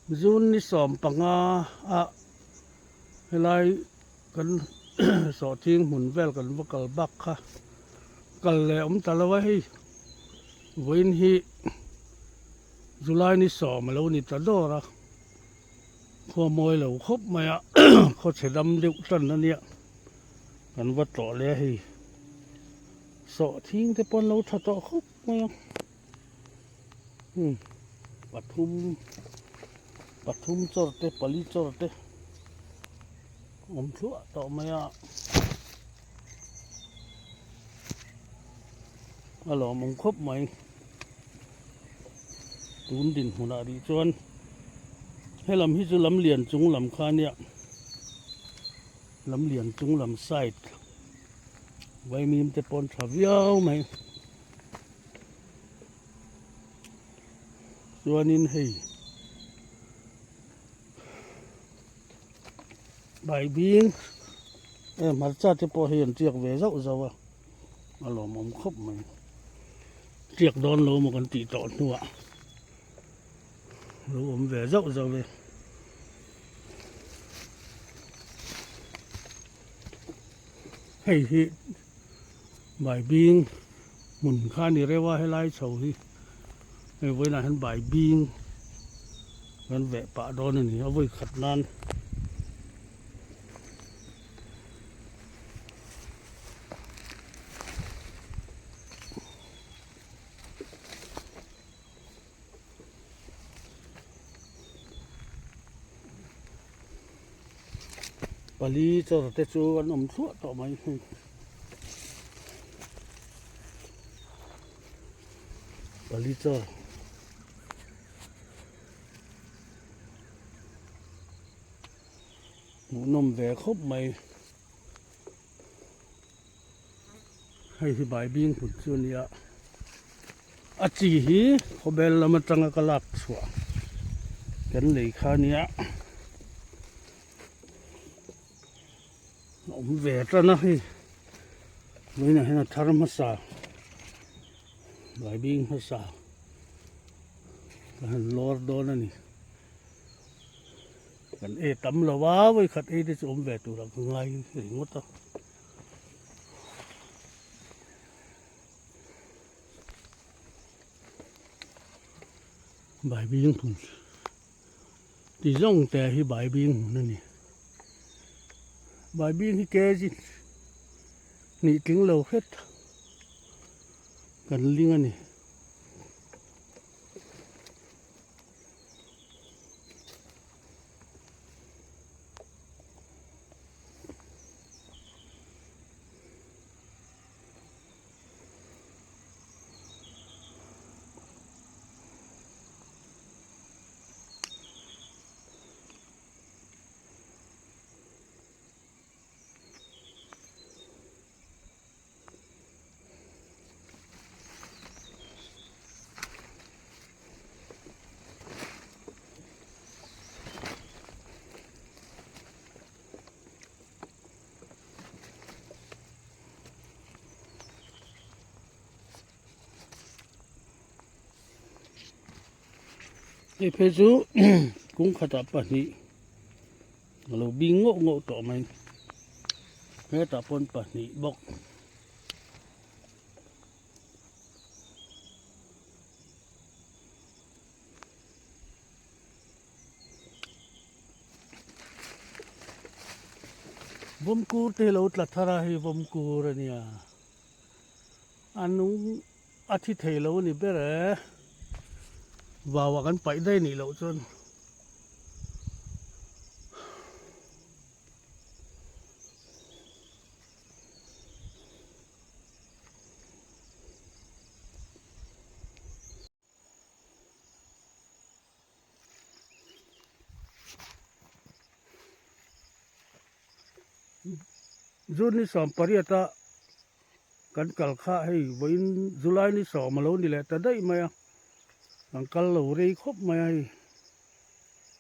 Jun ni som panga a helai kan so thing hun vel kan vakal bak kha kal le talawa hi voin hi July ni som lo ni ta dora kho moi lo khop maya kho chedam deu tan na nia kan wa to le hi so thing te pon lo tha to khop maya pathum chorte pali chorte thu to maya alo mong khop mai tun din huna ri chuan helam hi chu lam lian chung lam kha nia lam lian chung lam side vai mim te pon thaviau mai chuanin hei bai bing marcha te po hian tiak ve zau zawa alo mom khop mai tiak don lo mo kan ti to nuwa lo om ve zau zau ve hei hi bai bing mun kha ni rewa helai chho hi ei voi na han bai bing kan ve pa don ni a voi khat nan pali cho te chu an om thua to mai pali cho nom ve khop mai hai hi bai bing phut chu nia a chi hi khobel lama tanga kalak chua kan lei kha nia om ve ta na hi noina hena tharma sa bai bing ha sa kan lor don ani kan tam lawa voi khat de chu om ve tu ra ngai ringot ta bai bing thun ti zong te hi bai bing na ni bai bing hi ke ji ni ting lo het kan ling ani ei phe chu kung khata pa ni lo bing ngo to mai he ta pon pa ni bok vom kur te lo tla thara hi vom kur ania anu athi thei lo ni bere wa kan pai dai ni lo chon Jun ni som pariata kan kal kha hei voin July ni som lo ni le ta dai maya ang kal lo rei khop maya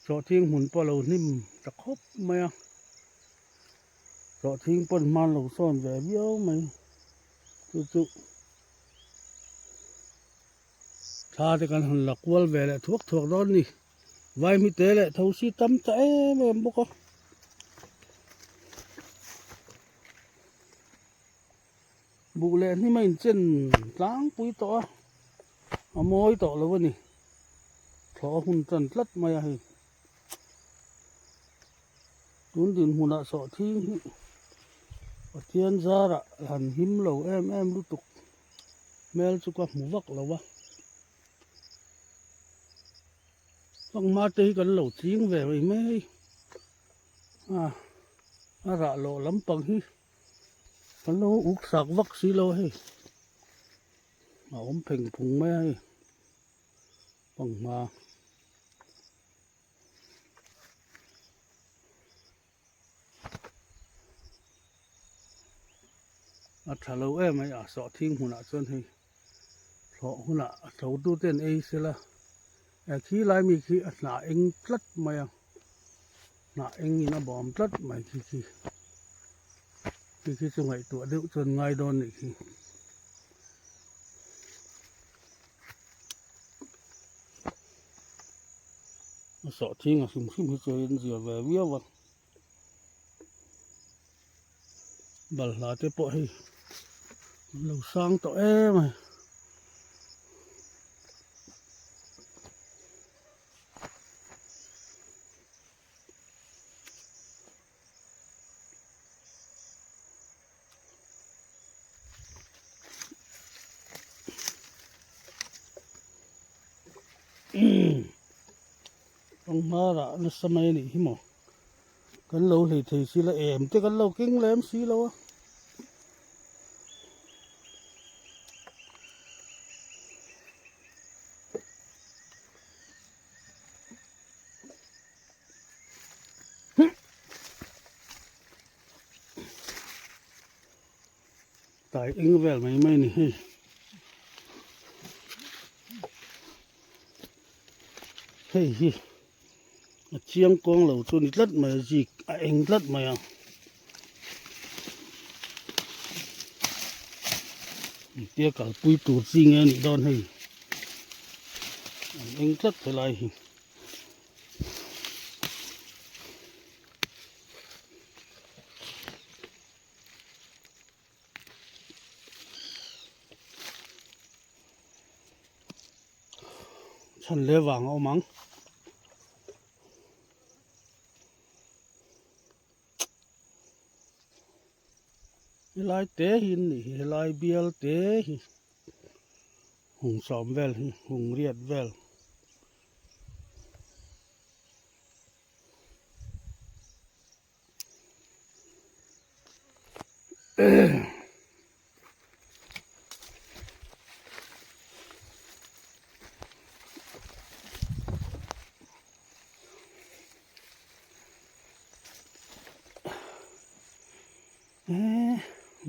so thing hun pa lo nim ta khop maya so thing pon man lo son ve biao mai chu tha te kan hun lakwal ve le thuak don ni ไว้มีเตะแหละเท่าสิตํใจแม่นบ่ก็บุแลนี่ไม่เจนล้างปุ๋ยต่อเอามอยต่อแล้ววะนี่ถอหุ่นจันทร์ลัดมาให้ตุนดินหุ่นสอทิ้งเทียนซาระหันหิมเหลาแอมรู้ตุกแมลสุกหมูวักแล้ววะฟังมาตีกันเหลาทิ้งแหวะไม่ระโลลำปังฮีกันเราอุกสักวักสีเราให้เอาเพ่งพุงไม่ให้ปังมาถ้าเราไม่สอทิ้งหุ่นจนให้เพราะหุ่นเขาดูเต้นเสียละขี้ลายมีขี้หน้าเองพลัดมาหน้าเองนี่นะบอมพลัดมาขี้จงไงตัวเดือดจนไงโดนอีกสอทิ้งสุ่มให้เจอเสียแววเวียวบัลลาเตปให้เราสร้างตัวไหมต้องมาละในสมัยนี้ที่หมอกันเราเลยถือสีละแต่กันเราเก่งแหลมสีเราตายเองแววไม่นี่เฮ้ยเชียงกองเหล่าตัวนี้ลัดมาจีเองลัดมาเตี้ยกับปุยตูดซิงนี่ดอนให้เองลัดไปเลยฉันเลยวางเอามั้งลายเตะหินนี่ลายเบียลเตะหุงสอมเวลหุงเรียดเวล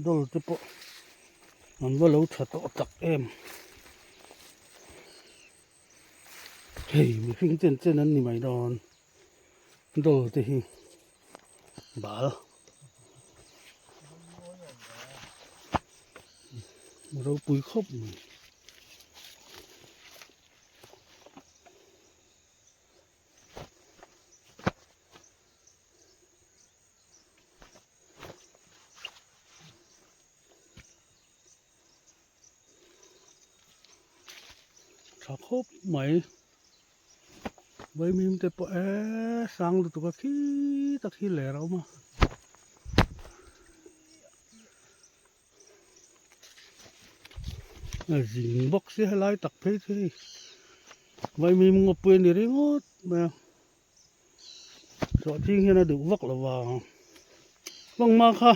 ดอลจะปะมันว่าเราถัดต่อตักเฮ้ยมีฟิงเจนนั้นนี่ไม่ดอนดอลจะหิบาลเราปุยครบถ้าครบไหมไว้มีมันแต่ปะสั่งตัวก็ขี้ตะขี้แหล่เรามาจิงบ็อกซี่ให้ไล่ตักเพชรที่ไว้มีมึงเอาปืนดีๆงดแบบสอดทิ้งให้นะดูวักละว่าลงมาค่ะ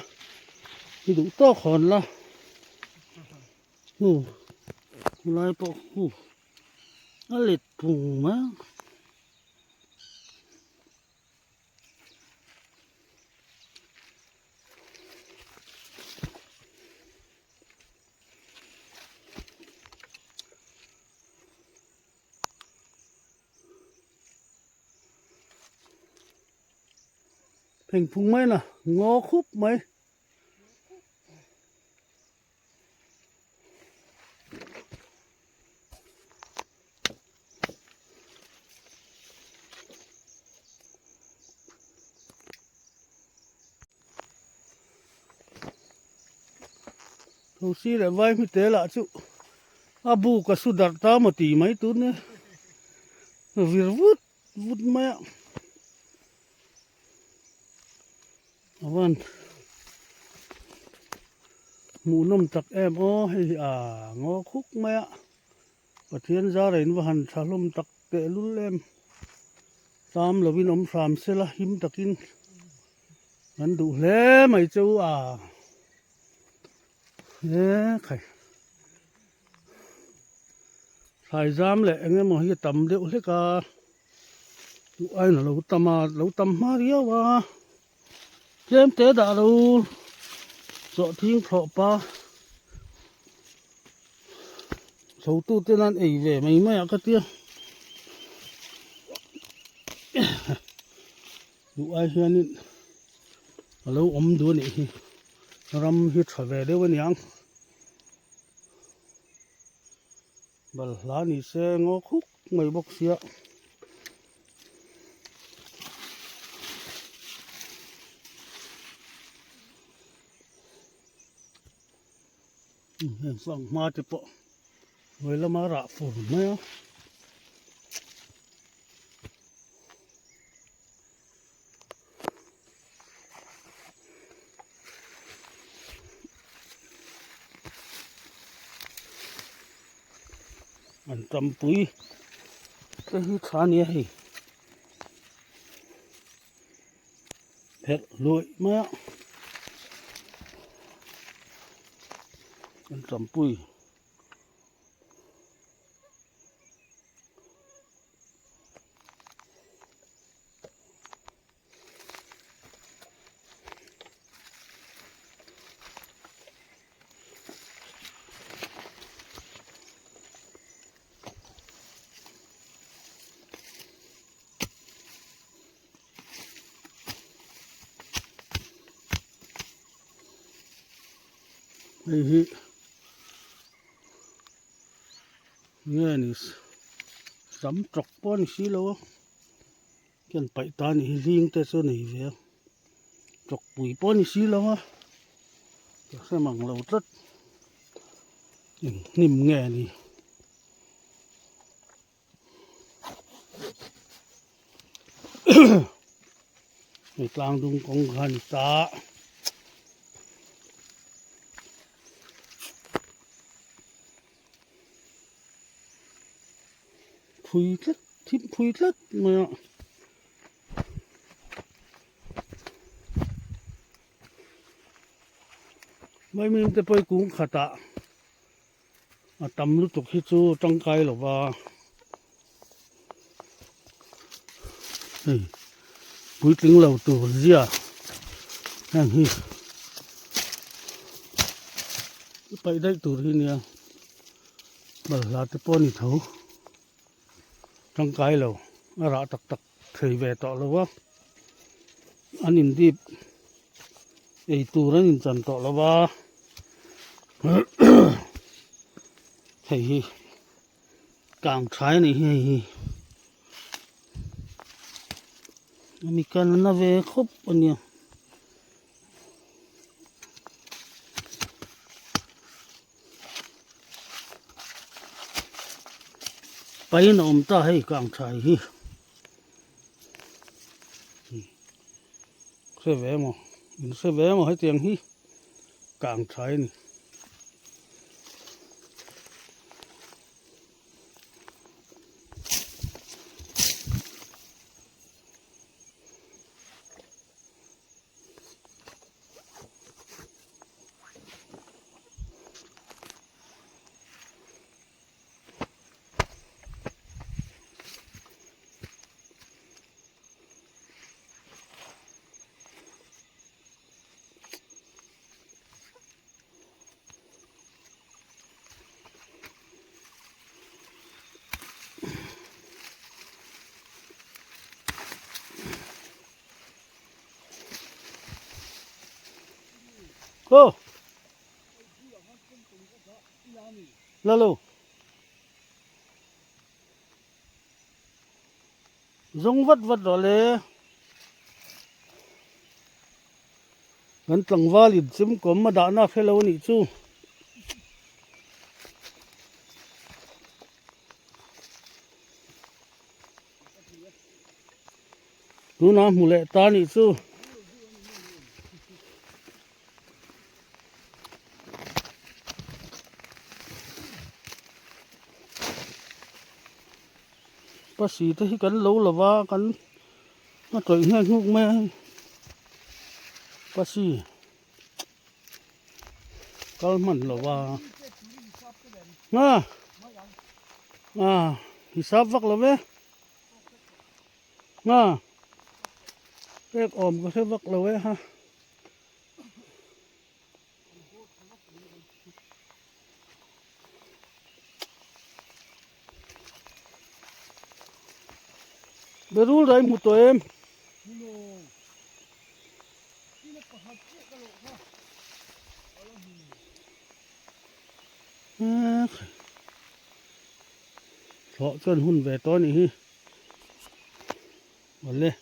ดูโต๊ะขอนละไล่ปะอะไรปุ่งมั้งเพ่งพุงไหมนะงอคุบไหม Hầu xí lại vai mới tế lạ chú. Abu cả su đặt ta một tỷ mấy tút nữa. Việc vút mẹ. Vâng. Mũ nông tặc em ô hay ngó khúc mẹ. Và thiên gia rейn và hẳn xa lông tặc tệ lúc em. Tam là viên sàm xe là hiếm takin. Hắn đủ lẽ mày chú Nè khải. Thầy giam lệ anh em mà hi tầm điệu thế cả. Ai là lâu tâm mà riêng và. Chém tế đã đâu. Sợ thiên thọ ba. Sầu tu tên anh ấy về mấy cái tiếng. Đủ ai hiền nên. Lâu ấm đua này. Ram hít trở về đấy với nhang. Bal lá này xe ngó khúc mấy bọc xịa. Phẳng ma thì bộ. Với là ma rạ phủn mấy á. Anh trầm bụi. Cái hít xa này hì. Phết lụi mấy á. Anh trầm bụi. Hi nghe này sắm trọc pon xí lâu cái bãi ta này riêng tới số này về trọc bụi pon xí lâu á sẽ mảng lâu rất niềm nghe này người tang dung công hành ta phui lất thím phui lất mà mấy mình tới bơi cũng khát tạ tầm lúc tục hít chú trong cây là và bụi tiếng lầu tù gì à hàng hi bậy đây tù hi nè bờ là tới bơi thì thấu trong cái lầu nó rã tặc thầy về tọ lâu á anh nhìn đi ấy tu nó nhìn chân tọ lâu ba thầy càng trái này hi mình cần nó về khúc bao nhiêu bây nó ta hay càng trái hi sẽ về mà hay tiền hi càng trái này ô lalo giống vất đó lẽ ngân tầng va liền chim có mà đã na phê lâu nị chú ดูนะหมูเละตานี่สู้ภาษีที่กันรู้หรือว่ากันมาต่อยแห้งหุกแม่ภาษีก็มันหรือว่าฮิซับวักแล้วเว้ยเรียกอมก็ใช้วักแล้วเว้ยฮะเบรูได้หมดตัวเองเพราะจนหุ่นแหวตัวนี้หมดเลย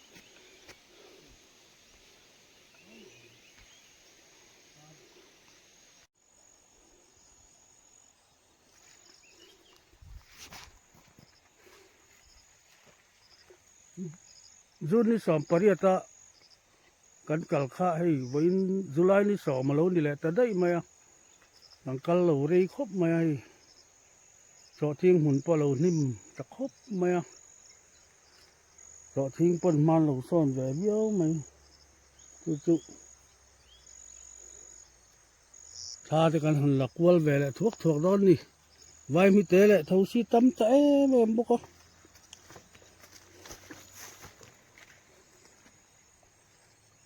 จุดนี้สองปริยัติกันกัลข้าให้วันจุลัยนี้สองมาแล้วนี่แหละแต่ได้ไหมหลังกัลเราเรียครบไหมสอทิ้งหุ่นปลาเรานิ่มจะครบไหมสอทิ้งปนมันเราซ่อนแหวนเยอะไหมจุชาจะกันหันหลักวัลแหวนทุกดอนนี่ไว้มีเตะแหละเท่าชีตั้มใจแบบบุก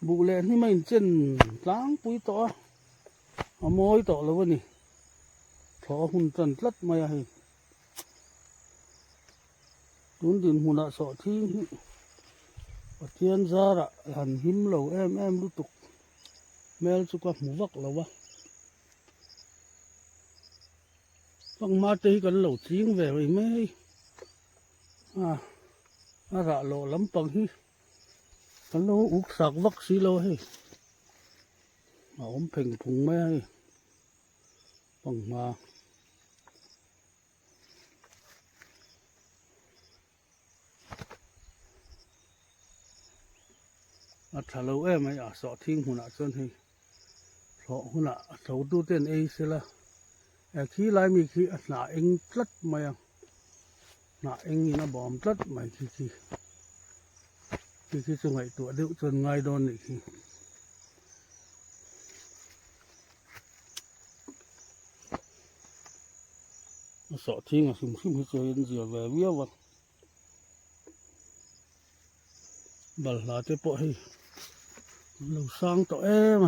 บุกแหละนี่ไม่เช่นล้างปุ๋ยต่อเอาโมยต่อแล้ววะนี่ขอหุ่นจันทร์ลัดมาให้ตุนดินหุ่นสอทิ้งปะเทียนซาระหันหิมเหล่าแอมรู้ตุกแมวสุกหมูวักแล้ววะฟังมาตีกันเหล่าทิ้งแหววไหมระโลลำปังฮีกันเราอุกสักวักสีเราให้เอาเพ่งพุงไม่ให้ปังมาถ้าเราไม่สอทิ้งหุ่นจนให้เพราะหุ่นเขาดูเต้นเองเสียละขี้ลายมีขี้หนาเองตัดมาอย่างหนาเองนี่นะบอมตัดมาขี้จนไงตัวเดียวจนไงโดนอีกสอทิ้งสุ่มให้เจอเสียแววเวียวบัลลาเตปให้เราสร้างตัวไหม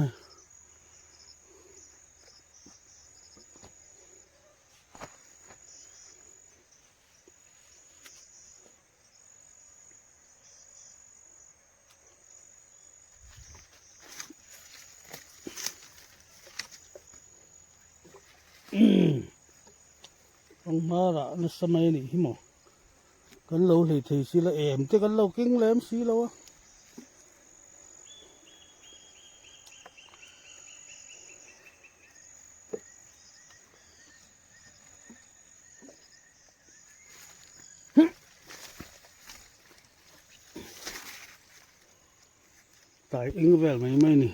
ต้องมาละในสมัยนี้ที่หมอกันเราเลยถือสีละแต่กันเราเก่งแหลมสีเราตายเองแววไม่นี่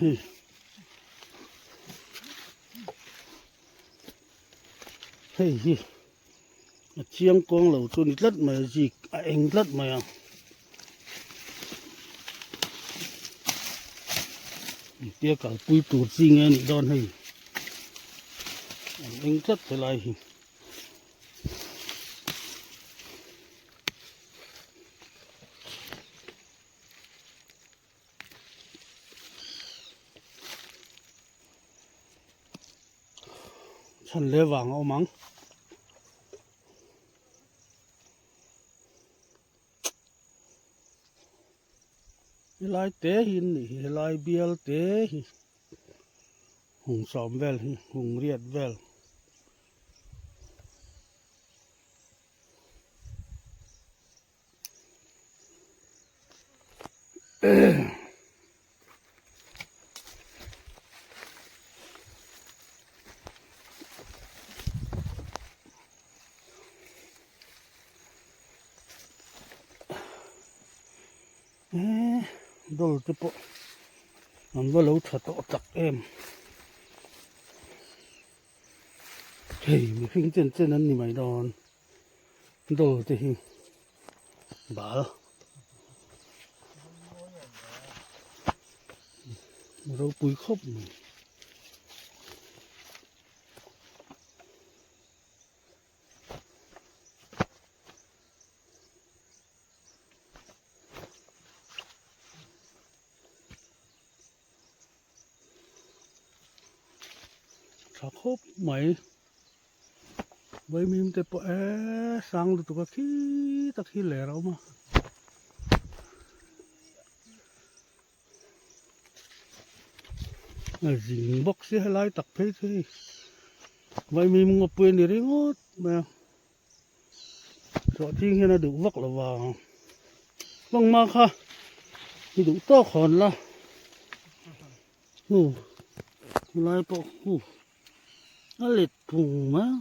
เฮ้ยเชียงกองเหล่าตัวนี้ลัดมาจีเองลัดมาเตี้ยกับปุยตูดซิงนี่ดอนให้เองลัดไปเลยฉันเลยวางเอามั้งลายเตะหินนี่ลายเบียลเตะหุงสอมเวลหุงเรียดเวล ดลติปะมันว่าเราถัดต่อตักเอ็มเฮ้ยมีพิงเจนนั้นนี่ไม่ดอนดลติหิบาลเราปุยครบถ้าครบไหมไว้มีมแต่ปะสังดูตัวขี้ตะขี้แหล่เรามาจิงบ็อกซี่ให้ไล่ตักเพชรที่ไว้มีมึงเอาปืนนี่เรื่องดมาสอดทิ้งให้น่าดูวักละว่าลงมาค่ะนี่ดูต้อขอนละไล่ปะอะไรถุงมั้ง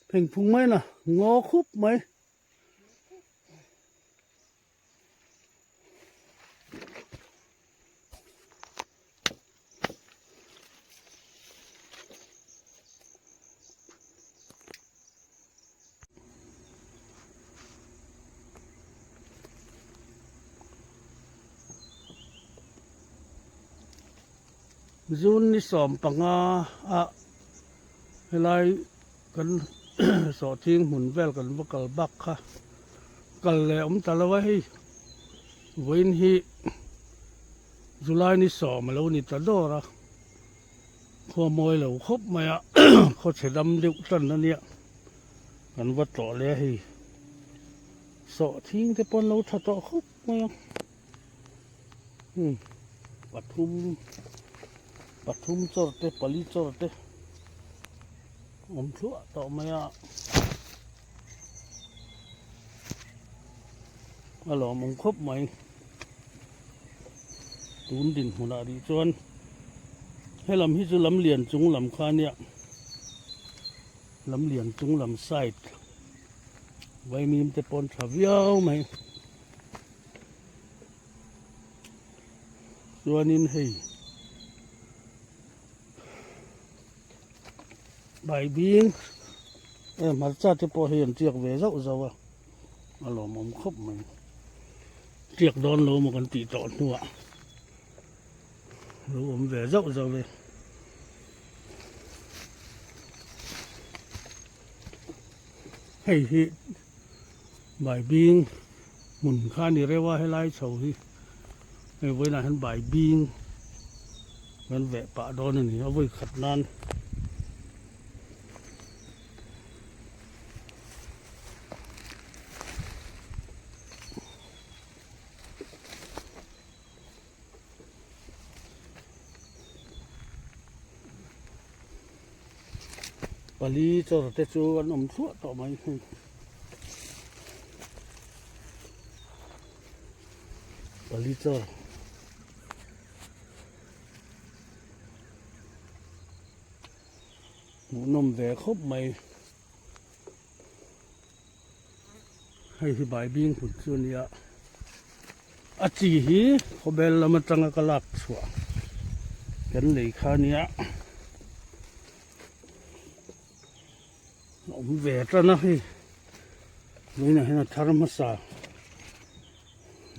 เพ่งพุงไหมนะงอคุบไหมจูนนี่สอมปังอะไรกัน สอดทิ้งหุ่นแวลกันว่ากลบักค่ะกันแล้วตะละไว้ให้เว้นที่จุลายนี่สอมาแล้วนี่ตะโดระขโมยแล้วครบไหมเขาเฉดำเดียวกันนั่นเนี่ยกันว่าต่อเลยให้สอดทิ้งแต่ปนเราถ้าต่อครบไหมปทุมจอดเตปลีจอดเตชั่วต่อมาหล่อมงคบไหมตูนดินหัวดีจวนให้ลำที่จะลำเหรียญจุงลำคาเนี่ยลำเหรียญจุงลำไซด์ไว้มีมจะปนทราวิลไหมตัวนี้ให้ใบบิงมาจัดจะพอเห็นเจียกเวเจ้าอ่ะอารมณ์มันครบมันเจียกโดนโลมันกันตีต่อหัวรู้ผมเวเจ้าเลยให้ที่ใบบิงหมุนข้านี่เรียกว่าให้ไล่เฉาที่ให้ไว้หน้าหันใบบิงมันแหวะปะโดนนี่เอาไว้ขัดนานปลีจอดแต่จูกันชั่วต่อมาปลีจอดหมูนมแหวะครบไหมให้ที่ใบบิงผุดส่วนนี้อาจีฮีเขาเบลละมันจังกะลักสวกันเลยข้านี้เวทนะพี่นี่นะให้นัทารมาสา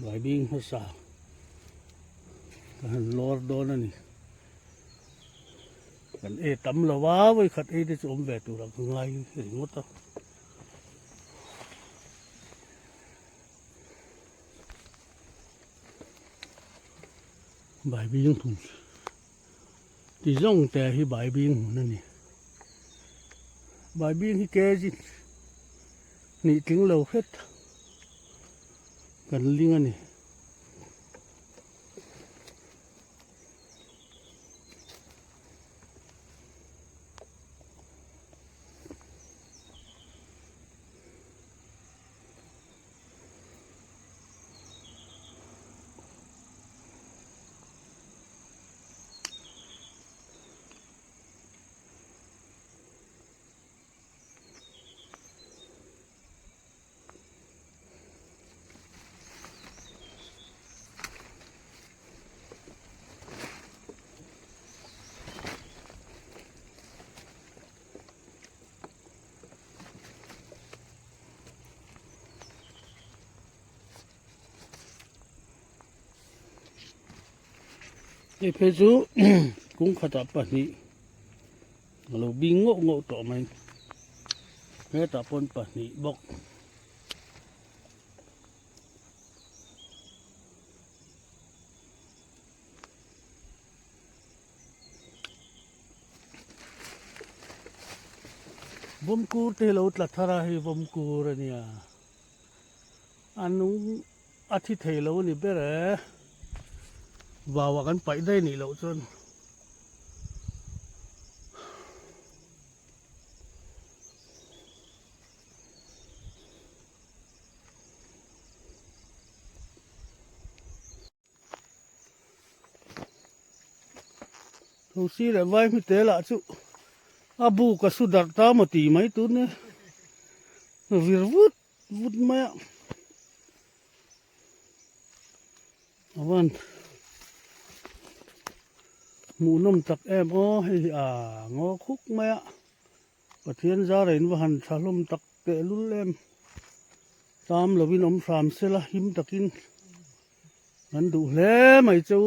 ใบบิงมาสากันลอร์โดนนี่กันตำละว้าไว้ขัดที่จะเวทตัวละไงเห็นหมดอ่ะใบบิงถุงที่ร่องแต่ที่ใบบิงนั่นนี่ใบบิงที่แกจินี่ถึงเราเฮ็ดกันลิงอันนี้ ไอ้เพจูกุ้งขตาปะนี่เราบิงงกต่อมันแค่ตาปนปะนี่บอกบอมกูเตลอุตลัทราฮีบอมกูรเนี่ยอันนู้อาทิตย์เทลนี่เบร่ว่ากันไปได้นี่เราจนเราซีเลยไว้ไม่เตะละจุอาบูก็สุดาตามตีไหมตัวเนี่ยวิรวุฒไหมอ่ะวันหมูนมตักแอมให้งอคุกไหมอ่ะประเทศจารินวันชาลมตักเตลุลเลมตามเราวินอมฟรามเซลหิมตักินนั่นดูแลไม่เจ้า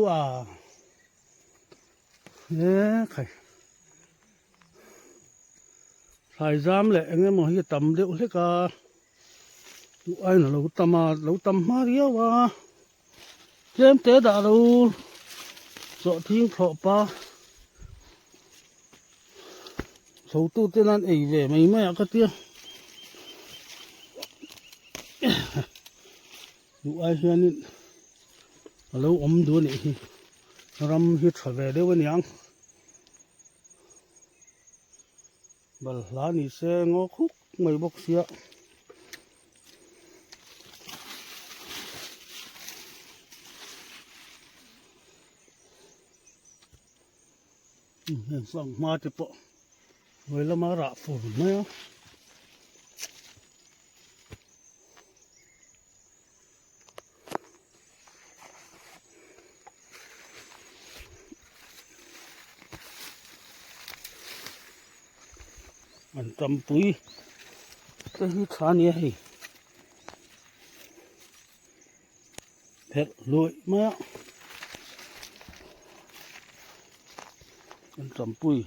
ใครสายจามแหละเงี้ยมันจะตำเดียวเลยก็ไอ้น่ะเราตำมาเรียวว่าเจมเตะด่าเราสอทิ้งเพาะปลาสูตู้เต้นนั่นเองเว้ยไม่อยากเตี้ยดูไอ้เฮียนี่เราดูนี่รำฮิตเวเดียวนี่ยังบัลลานี่เสงอคุกไม่บอกเสียสั่งมาจะปะเวลามาระฝนไหมอ่ะมันจำปุ๋ยก็คือขาเนี่ยให้เผ็ดรวยไหมอ่ะมันจำปุ๋ย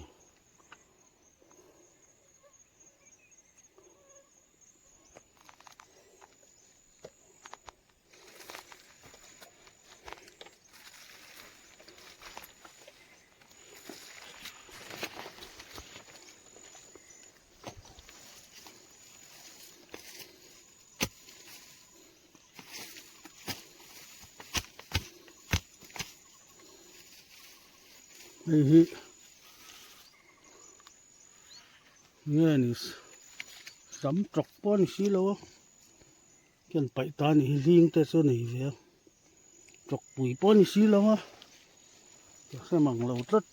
ไอ้ที่เนี่ยนี่สำจกป้อนสิแล้วเกันไปตานี่ลิงแต่ส่วนนี้เสียจกปุ๋ยป้อนสิแล้วจะใส่มังเราตัด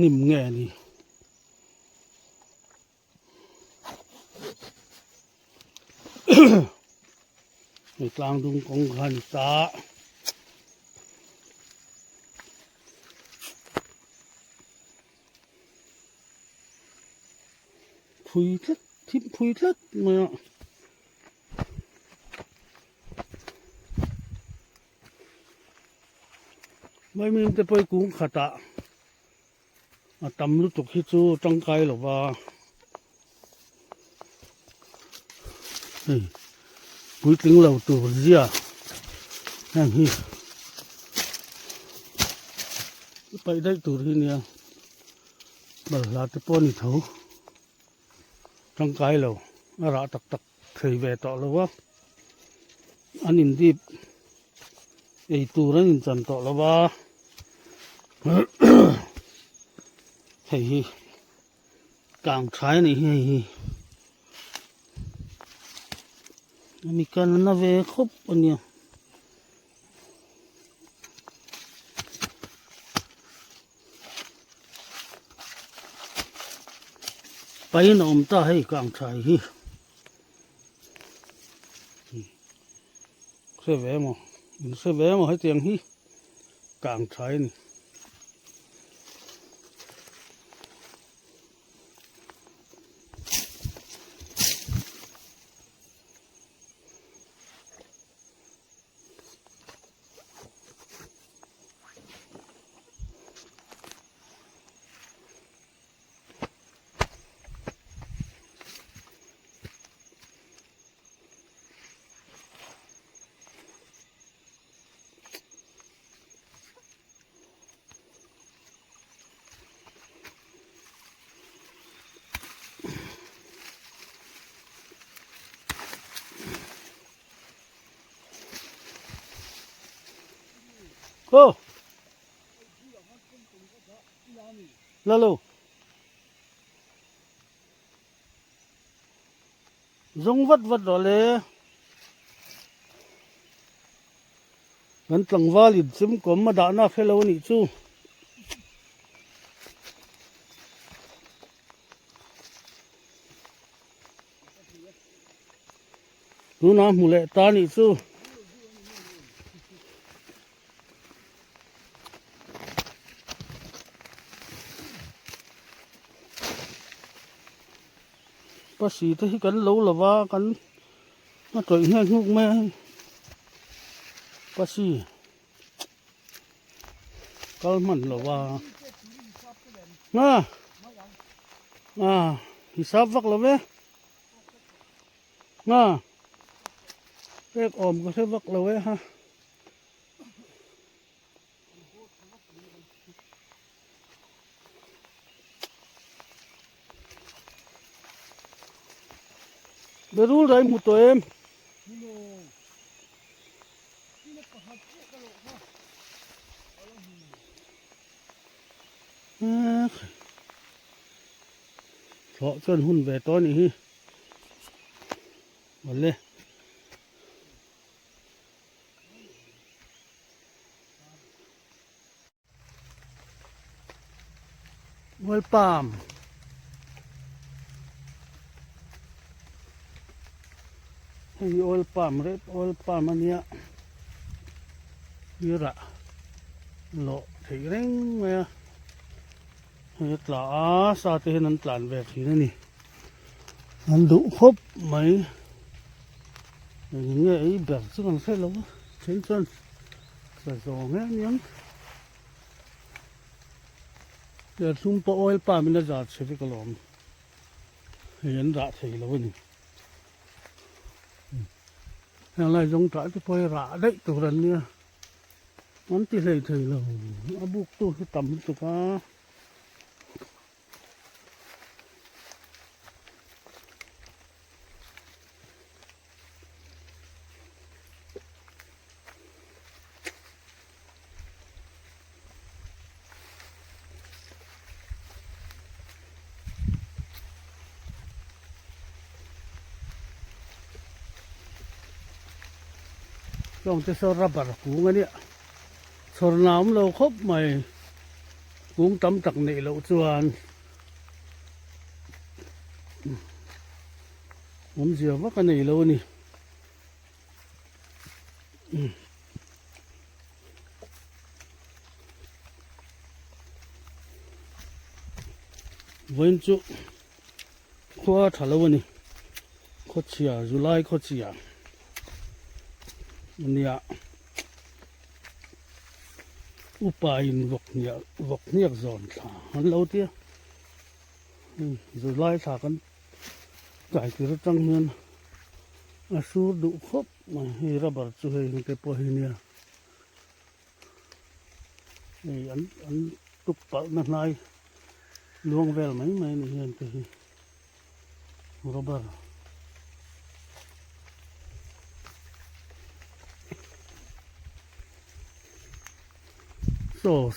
นิ่มแง่นี่ในกลางดงกองขันตาพุยทัดทิมพุยทัดมาไม่มีแต่ไปกุ้งขตะตำลุตุกฮิจูจังไกหรอว่าพุยถึงเราตัวเสียนั่นฮีไปได้ตัวที่เนี่ยบัลลาตะป้อนเถาจังไกเราระตักเคยแวะต่อแล้วว่าอันนี้ดิบไอตัวนั้นจันต่อแล้วว่าเฮ้ยกลางใช้นี่เฮ้ยมีการนั่งเวครบอันเนี้ยไปนอมตาให้กลางใช้เสวมให้เตียงฮีกลางใช้นี่ โอ้ลาโลจงวัดรอเลยงั้นตั้งวาลิดซิมก็มาด่าหน้าเฟลวนี่จูดูนะมูเลตานี่ซูภาษีที่กันรู้หรือว่ากันมาต่อยแห้งงุกแม่ภาษีก็มันหรือว่าฮิซับวักหรือเปล่าเรียกอมก็ใช้วักเลยฮะเดี๋ยวรู้เลยหมดตัวเองเพราะจนหุ่นแหวตัวนี้หมดเลยโอลปาล์มให้โอลปาล์มเร็ดโอลปาล์มอันเนี้ยยืดละโลถี่เร่งไหมให้ตลาสาธิตนั้นตลาดแบบที่นี่อันดุครบไหมอย่างเงี้ยไอ้แบบซึ่งมันเสร็จแล้วเช่นส่วนแต่สองเงี้ยเดี๋ยวทุ่มปโอลปาล์มมันจะจัดเสร็จก็ลมเห็นระถี่แล้วนี่อย่างไรจงจ่ายที่พอยระได้ตัวนั้นเนี่ยมันที่เลยถี่แล้วอาบุกตัวที่ต่ำตัวก็ลองจะสระบัดหูกันเนี่ยสระน้ำเราครบใหม่หุงตำตักนี่เราจวนผมเสียว่ากันนี่เรานี่วันจุขวาทะเลวันนี้ขดเชียจุไลขดเชียมันเนี่ยอุปายนวกเนี่ยจอนท่าฮันเราเตี้ยจุไลท่ากันใจที่เราจังเงินอาสูดุครบมาให้ระบาดช่วยให้พอให้เนี่ยอันตุกปะนั่นไงลวงเวลไหมนี่เห็นที่ระบาด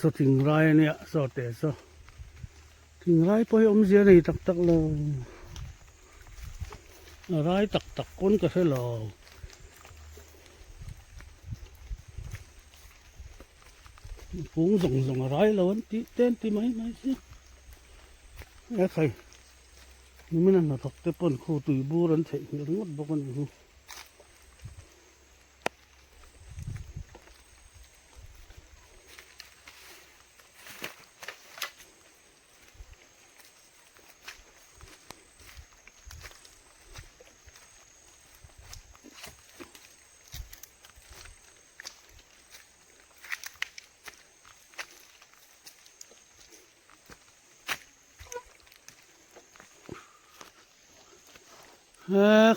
สถิงไรเนี่ยแต่ถิงไรพอให้อมเสียนี่ตักเลยไรตักก้นก็ใช่หรอพุงส่งไรแล้ววันที่เต้นที่ไหมสิไอ้ใครนี่ไม่นั่นหรอกแต่ปนคู่ตุยบูรันเถอะงดบอกกันอยู่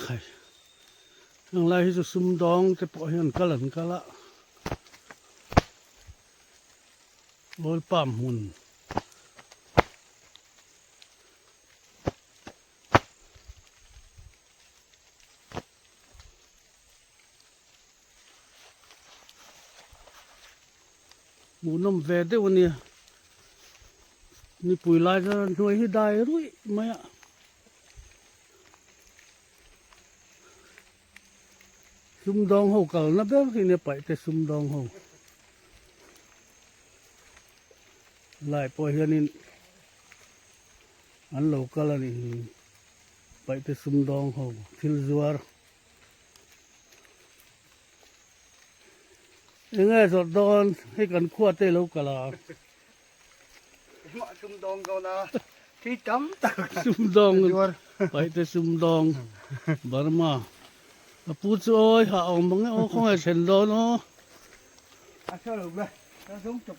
ใครอย่างไรจะซุ่มดองจะปล่อยมันกะหล่ำกะละโอยปั๊มหุ่น หูน้ำแวดได้วันนี้นี่ปุ๋ยลายจะหน่วยให้ได้รู้ไหมอ่ะซุ่มดองหูเก่านับแล้วที่เนี่ยไปแต่ซุ่มดองหูลายปล่อยเฮียนี่อันโลกาลนี่ไปแต่ซุ่มดองหูทิลจวาร์ยังไงสดดอนให้กันขวดได้โลกาลาซุ่มดองเขานะที่จำตัก ซุ่มดองไปแต่ซุ่มดองบาร์มาพูดโอ้ยหาองบังโอ้คงให้เซ็นโดนเนาะเชื่อหรือไม่ถ้าซุ่มจบ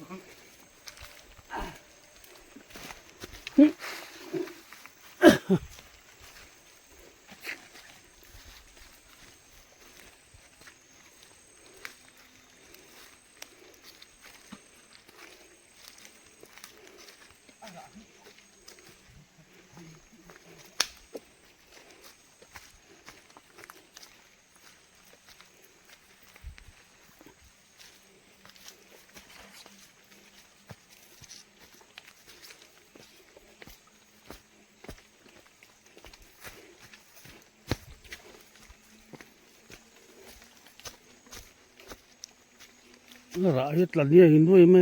ระยะตลาดเนี่ยเห็นด้วยไหม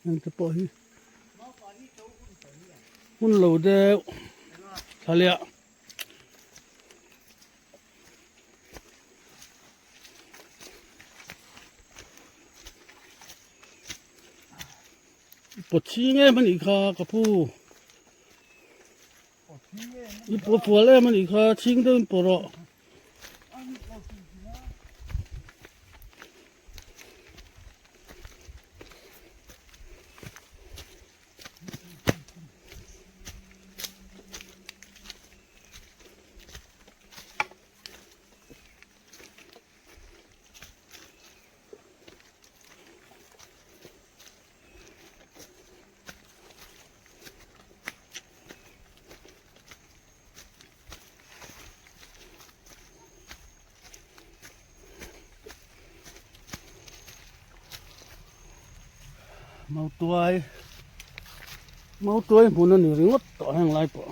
ยังจะปล่อยหุ่นเหลาเดียวทะเลปวดชี้ไงมันอีกค่ะกับผู้อีปวดหัวเลยมันอีกค่ะชิงเดินปวดเมาตัวหมุนนั่นนี่งดต่อแห่งไรปะ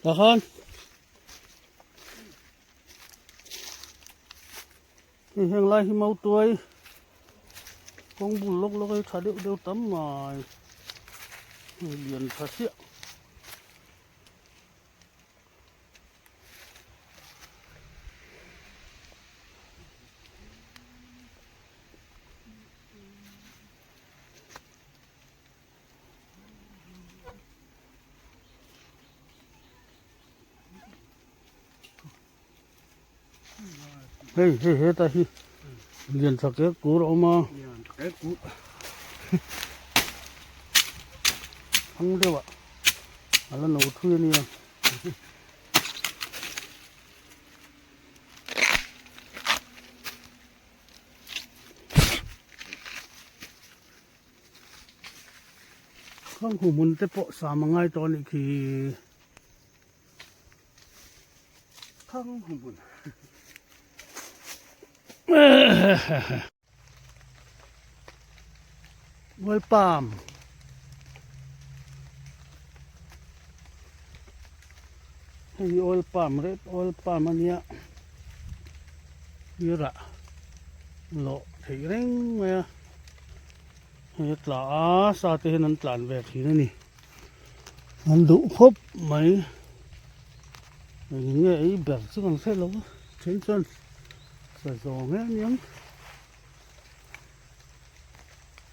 ตะคันแห่งไรที่เมาตัวคงบุญลกแล้วก็ถ่ายเดี๋ยวตั้มมาเรียนภาษาเฮ้ยตาฮีเรียนสักเก็กูออกมาทั้งเดียวอ่ะแล้วหนูทุยนี่ข้างหูมุนเตปะสามง่ายตอนนี้คือข้างหุ่นบุญไว้ปามให้ออยปามเร็ดออยปามอันเนี้ยเยอะโลถี่เร่งไหมให้ตลาสาธิตนั้นตลาดแบบที่นี่มันดุครบไหมอย่างเงี้ยไอ้แบบซึ่งมันเสร็จแล้วเช่นส่วนใส่ซองเงี้ยยัง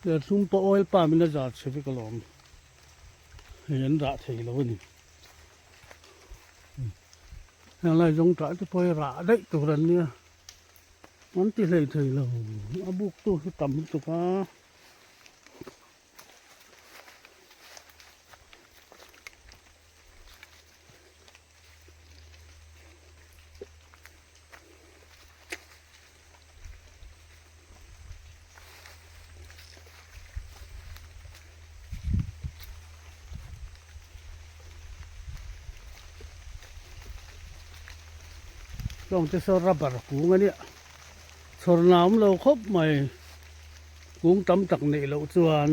เดี๋ยวซุ่มปออยปามินาจัดเชฟก็ลองเห็นระเทแล้วนี่อะไรจงจ่ายจะปล่อยระได้ตัวนั้นเนี่ยมันตีเลยเทแล้วอาบุกตัวที่ต่ำตัวก็ ต้องจะสระบัดกูงเนี่ยสรน้ำเราครบใหม่กุ้งตำตักนี่เราจวน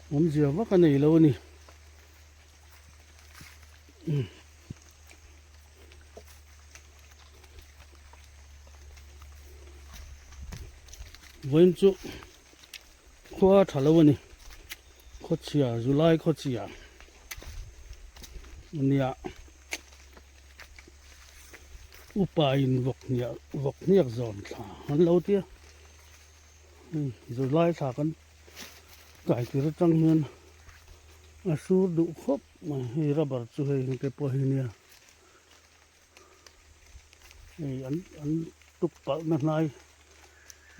ผมเชื่อว่ากันนี่เรานี่วันจุขวาทะเลวันนี้ขดเชียจุไลขดเชียวันนี้อุปายินวกเนี่ยจอนท่าหันเราเตี้ยจุไลท่ากันไก่ที่เราจังเงินอาสูดุครบมาให้ระบาดช่วยให้แต่พอให้เนี่ยอันตุกปะนั่นนาย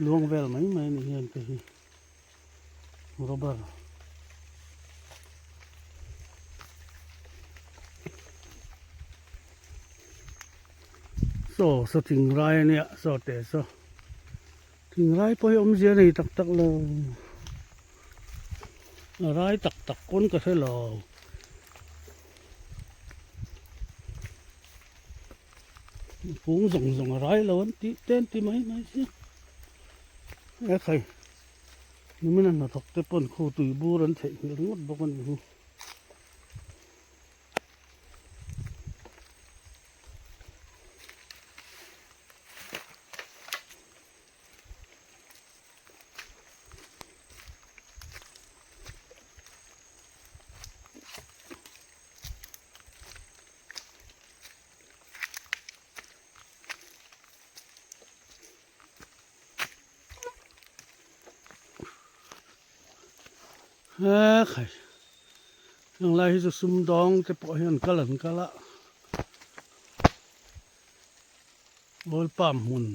ลวงเวลไหมนี่เห็นแต่ระบาดสทิ้งไรเนี่ยแต่ทิ้งไรพอให้เสียนี่ตักเลยไรตักก้นก็ใช่หรอฝูงส่งไรแล้วตีเต้นตีไหมสิใครนี่มันน่ะตกแต่ปนคู่ตุยบูรันเถงงดบอกกันอยู่ใครยังไรจะซุ่มดองจะปล่อยมันกะหลันกะละบอลปั๊มหุ่น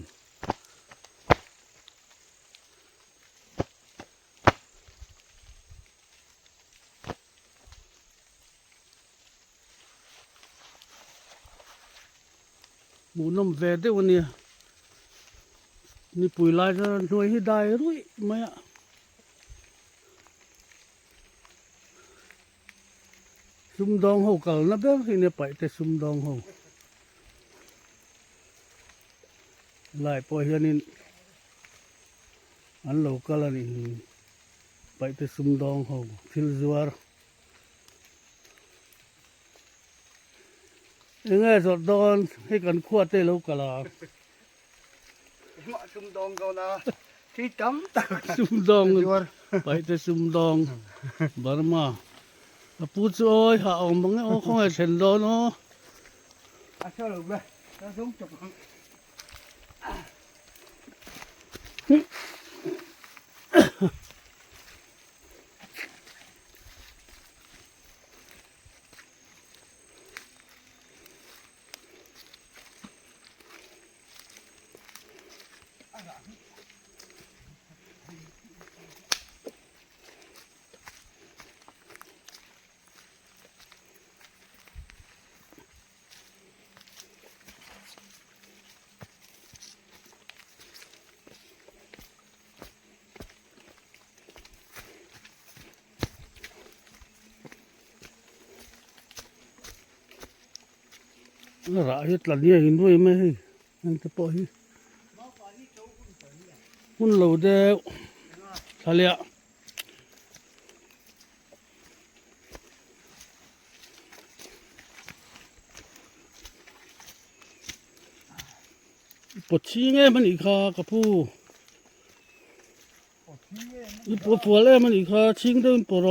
หมูน้ำแวดได้วันนี้นี่ปุ๋ยลายจะหน่วยให้ได้รู้ไหมอะซุ่มดองเขากันนะเบ้ที่เนี่ยไปแต่ซุ่มดองเขาหลายปอยนี่อันเราก็ละนี่ไปแต่ซุ่มดองเขาทิลจวาร์ยังไงสดดอนให้กันขวดได้เราก็ละ มาซุ่มดองเขานะที่จำตัก ซุ่มดองไปแต่ซุ่มดองบาร์มาพูดโอ้ยหาองบังโอ้ของไอ้เซนโดนโอ้ เชื่อหรือไม่เราต้องจบกันระยะหลังเนี่ยเห็นด้วยไหมนั่นจะปล่อยหุ่นเหล่าเดียวทะเลปวดชี้ไงมันอีกค่ะกับผู้อีปวดหัวเลยมันอีกค่ะชิงเดินปวด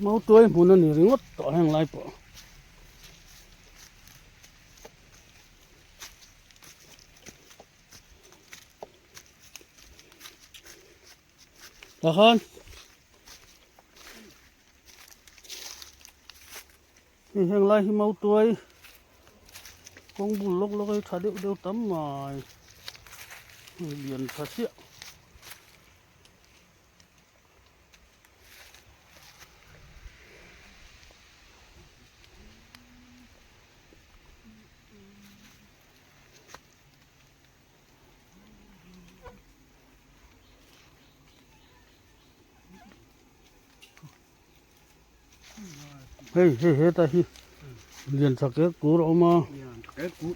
เมาตัวหมูนั่นนี่ริงวดต่อแห่งไรปะ ตะคันนี่แห่งไรที่เมาตัวคงบุญลกแล้วก็ถ้าเดี๋ยวตั้มมาเรียนภาษาเฮ้ยตาฮีเรียนสักเก็กูออกมา cái cú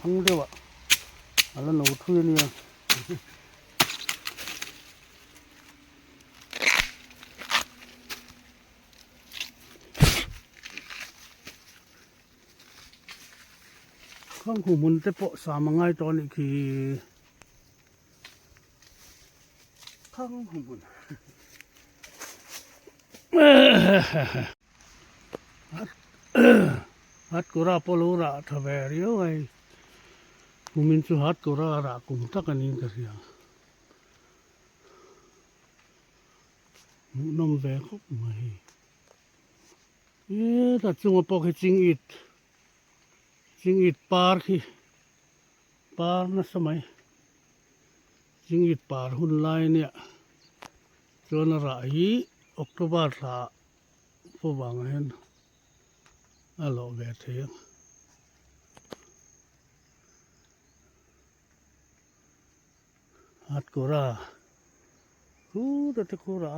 ทั้งเดียวอะไรหนูทุยเนี่ยข้างหูมันจะเปาะสามง่ายตอนนี้คือ không hùng buồnฮัดกุราปลูระทะเวเรียวไอ้กูมินสุฮัดกุราระกุมตะกันนิงกะเรียนมแวคบไม่แต่จุงปอกให้จิงอิดปาร์คีปาร์นะสมัยจิงอิดปาร์หุ่นลายเนี่ยจนระอีออกตุบาร์ละผู้บางเห็นอะไรแบบเทียงฮัดกุราแต่กุรา